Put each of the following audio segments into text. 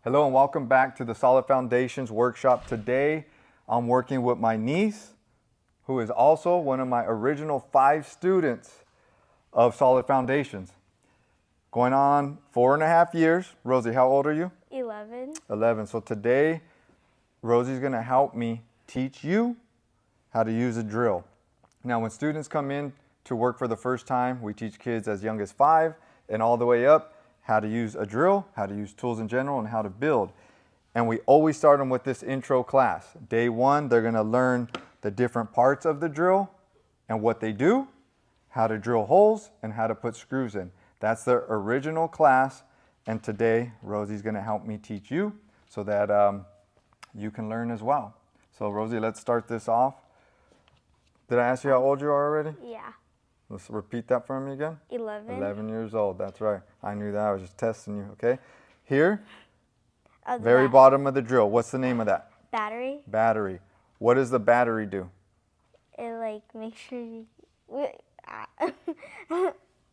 Hello and welcome back to the Solid Foundations workshop. Today I'm working with my niece, who is also one of my original 5 students of Solid Foundations. Going on 4.5 years. Rosie, how old are you? 11. 11. So today Rosie's going to help me teach you how to use a drill. Now when students come in to work for the first time, we teach kids as young as 5 and all the way up how to use a drill, how to use tools in general, and how to build. And we always start them with this intro class. Day 1, they're going to learn the different parts of the drill and what they do, how to drill holes, and how to put screws in. That's the original class, and today Rosie's going to help me teach you so that you can learn as well. So Rosie, let's start this off. Did I ask you how old you are already? Yeah. Let's repeat that for me again. 11. 11 years old, that's right. I knew that, I was just testing you, okay? Here, The very bottom of the drill, what's the name of that? battery. Battery. What does the battery do? It makes sure you so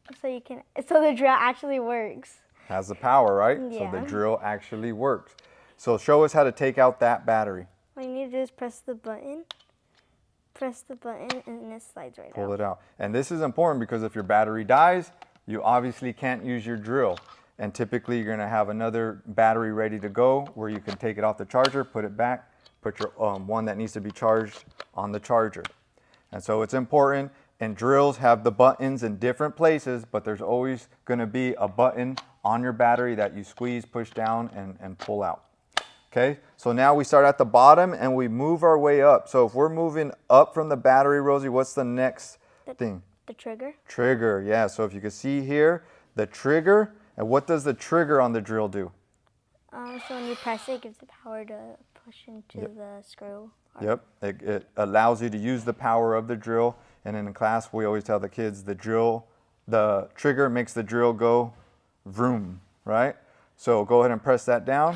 the drill actually works. Has the power, right? Yeah. So the drill actually works. So show us how to take out that battery. All you need to do is press the button, and it slides right out. Pull it out. And this is important because if your battery dies, you obviously can't use your drill. And typically you're gonna have another battery ready to go where you can take it off the charger, put it back, put your one that needs to be charged on the charger. And so it's important, and drills have the buttons in different places, but there's always gonna be a button on your battery that you squeeze, push down, and pull out. Okay, so now we start at the bottom and we move our way up. So if we're moving up from the battery, Rosie, what's the next thing? The trigger. Trigger, yeah. So if you can see here, the trigger, and what does the trigger on the drill do? So when you press it, it gives the power to push into the screw. Yep, it allows you to use the power of the drill. And in class, we always tell the kids the trigger makes the drill go vroom, right? So go ahead and press that down.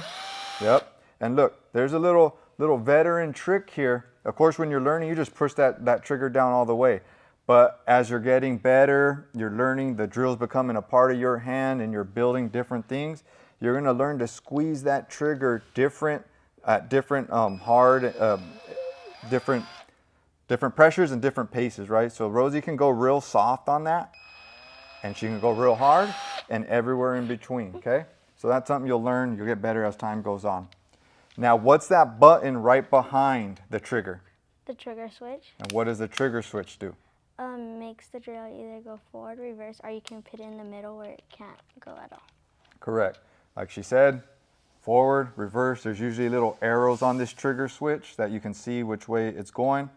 Yep. And look, there's a little veteran trick here. Of course, when you're learning, you just push that trigger down all the way. But as you're getting better, you're learning, the drill's becoming a part of your hand and you're building different things, you're gonna learn to squeeze that trigger different pressures and different paces, right? So Rosie can go real soft on that, and she can go real hard, and everywhere in between, okay? So that's something you'll learn, you'll get better as time goes on. Now, what's that button right behind the trigger? The trigger switch. And what does the trigger switch do? Makes the drill either go forward, reverse, or you can put it in the middle where it can't go at all. Correct. Like she said, forward, reverse. There's usually little arrows on this trigger switch that you can see which way it's going.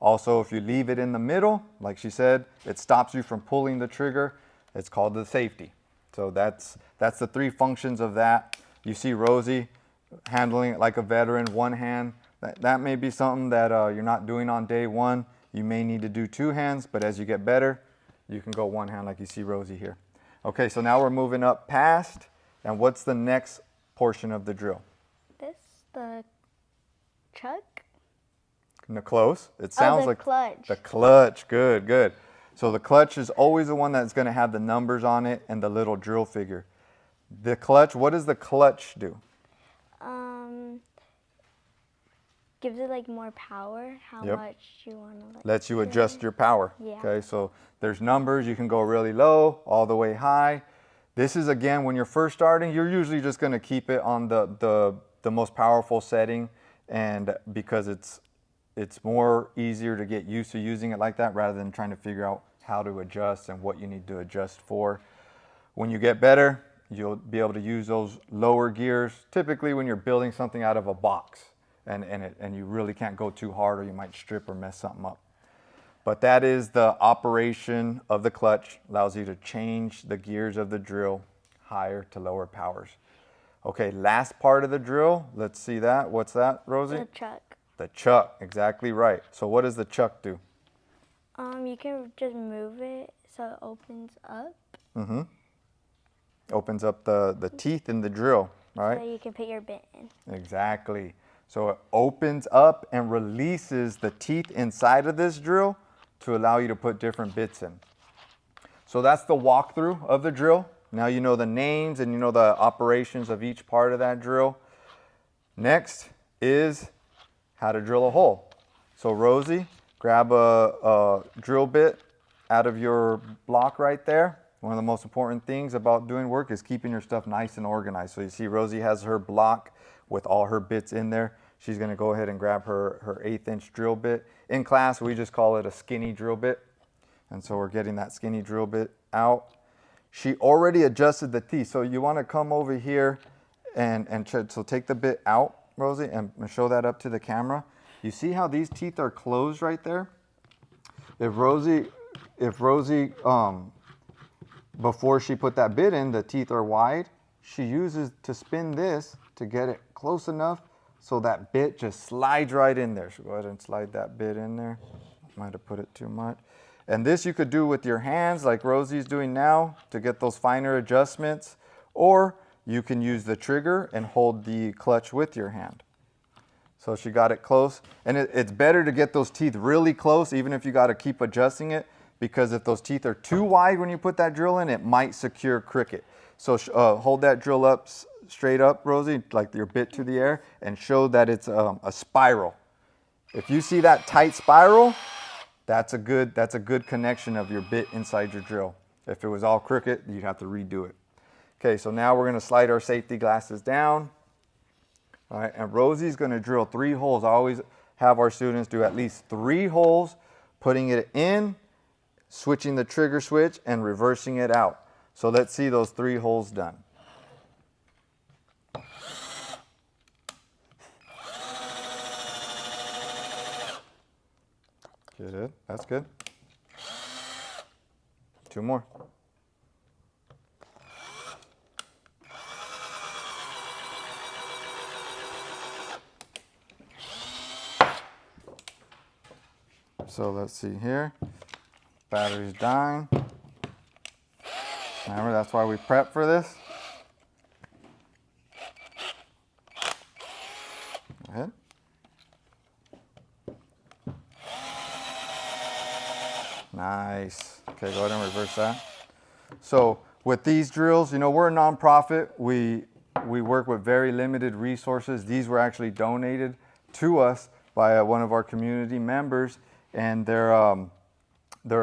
Also, if you leave it in the middle, like she said, it stops you from pulling the trigger. It's called the safety. So that's the 3 functions of that. You see Rosie handling it like a veteran, one hand. That may be something that you're not doing on day 1. You may need to do 2 hands, but as you get better, you can go 1 hand like you see Rosie here. Okay, so now we're moving up past, and what's the next portion of the drill? The chuck? No, close. It sounds like clutch. The clutch. Good, good. So the clutch is always the one that's going to have the numbers on it and the little drill figure. The clutch, what does the clutch do? Gives it like more power, how much you want to Lets you adjust your power. Yeah. Okay, so there's numbers. You can go really low, all the way high. This is, again, when you're first starting, you're usually just going to keep it on the most powerful setting, and because it's more easier to get used to using it like that rather than trying to figure out how to adjust and what you need to adjust for. When you get better, you'll be able to use those lower gears, typically when you're building something out of a box and you really can't go too hard or you might strip or mess something up. But that is the operation of the clutch, allows you to change the gears of the drill higher to lower powers. Okay, last part of the drill, let's see that. What's that, Rosie? The chuck. The chuck, exactly right. So what does the chuck do? You can just move it so it opens up. Mm-hmm. Opens up the teeth in the drill, right? So you can put your bit in. Exactly. So it opens up and releases the teeth inside of this drill to allow you to put different bits in. So that's the walkthrough of the drill. Now you know the names and you know the operations of each part of that drill. Next is how to drill a hole. So Rosie, grab a drill bit out of your block right there. One of the most important things about doing work is keeping your stuff nice and organized. So you see Rosie has her block with all her bits in there. She's gonna go ahead and grab her 1/8 inch drill bit. In class, we just call it a skinny drill bit. And so we're getting that skinny drill bit out. She already adjusted the teeth. So you wanna come over here so take the bit out, Rosie, and show that up to the camera. You see how these teeth are closed right there? If Rosie, before she put that bit in, the teeth are wide, she uses to spin this to get it close enough so that bit just slides right in there. So go ahead and slide that bit in there. Might have put it too much. And this you could do with your hands like Rosie's doing now to get those finer adjustments, or you can use the trigger and hold the clutch with your hand. So she got it close. And it's better to get those teeth really close, even if you got to keep adjusting it, because if those teeth are too wide when you put that drill in, it might secure cricket. So hold that drill up straight up, Rosie, like your bit to the air, and show that it's a spiral. If you see that tight spiral, that's a good connection of your bit inside your drill. If it was all crooked, you'd have to redo it. Okay, so now we're gonna slide our safety glasses down. All right, and Rosie's gonna drill 3 holes. I always have our students do at least 3 holes, putting it in, switching the trigger switch, and reversing it out. So let's see those 3 holes done. Good, that's good. 2 more. So let's see here. Battery's dying. Remember, that's why we prep for this. Go ahead. Nice. Okay, go ahead and reverse that. So with these drills, you know, we're a nonprofit. We work with very limited resources. These were actually donated to us by one of our community members, and they're a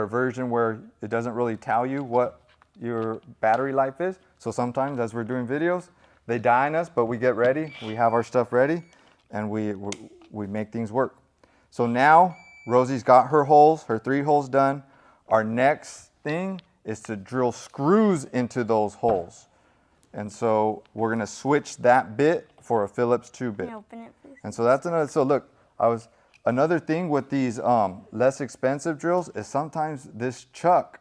version where it doesn't really tell you what your battery life is. So sometimes as we're doing videos, they die on us, but we get ready. We have our stuff ready, and we make things work. So now Rosie's got her holes, her 3 holes done. Our next thing is to drill screws into those holes. And so we're gonna switch that bit for a Phillips 2 bit. Can you open it, please? And so that's another, so look, another thing with these less expensive drills is sometimes this chuck,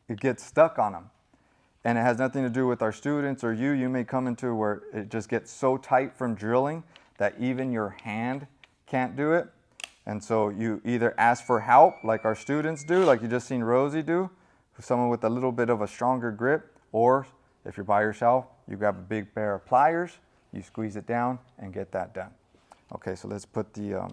it gets stuck on them. And it has nothing to do with our students or you. You may come into where it just gets so tight from drilling that even your hand can't do it. And so you either ask for help like our students do, like you just seen Rosie do, someone with a little bit of a stronger grip, or if you're by yourself, you grab a big pair of pliers, you squeeze it down and get that done. Okay, so let's put the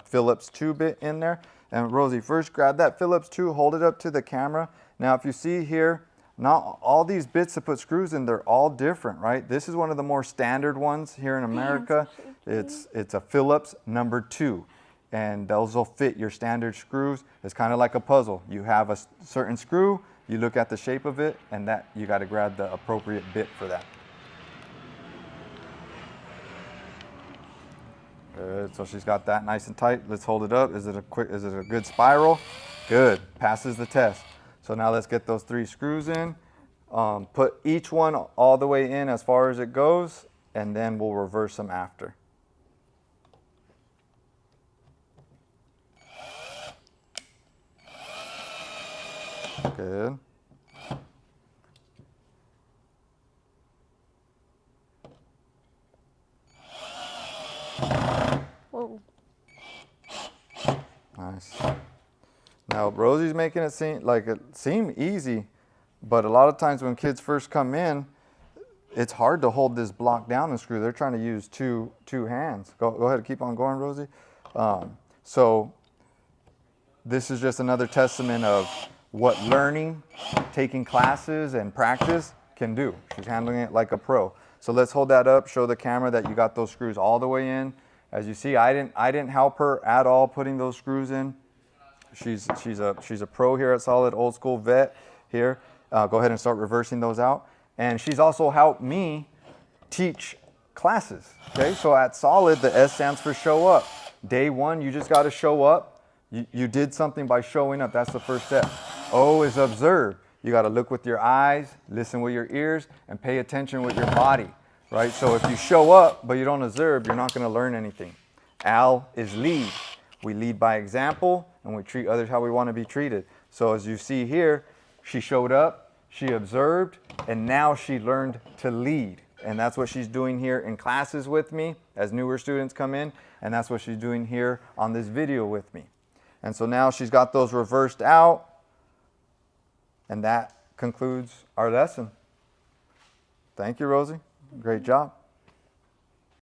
Phillips 2 bit in there. And Rosie, first grab that Phillips 2, hold it up to the camera. Now if you see here, not all these bits to put screws in, they're all different, right? This is one of the more standard ones here in America. It's a Phillips number 2. And those will fit your standard screws. It's kind of like a puzzle. You have a certain screw, you look at the shape of it, and that you got to grab the appropriate bit for that. Good. So she's got that nice and tight. Let's hold it up. Is it a good spiral? Good. Passes the test. So now let's get those 3 screws in. Put each one all the way in as far as it goes, and then we'll reverse them after. Good. Whoa. Nice. Now Rosie's making it seem easy, but a lot of times when kids first come in, it's hard to hold this block down and screw. They're trying to use two hands. Go ahead, keep on going, Rosie. So this is just another testament of what learning, taking classes, and practice can do. She's handling it like a pro. So let's hold that up, show the camera that you got those screws all the way in. As you see, I didn't help her at all putting those screws in. She's a pro here at Solid, old school vet here. Go ahead and start reversing those out. And she's also helped me teach classes. Okay, so at Solid, the S stands for show up. Day one, you just got to show up. You did something by showing up. That's the first step. O is observe. You got to look with your eyes, listen with your ears, and pay attention with your body, right? So if you show up but you don't observe, you're not going to learn anything. L is lead. We lead by example, and we treat others how we want to be treated. So as you see here, she showed up, she observed, and now she learned to lead. And that's what she's doing here in classes with me as newer students come in, and that's what she's doing here on this video with me. And so now she's got those reversed out, and that concludes our lesson. Thank you, Rosie. Great job.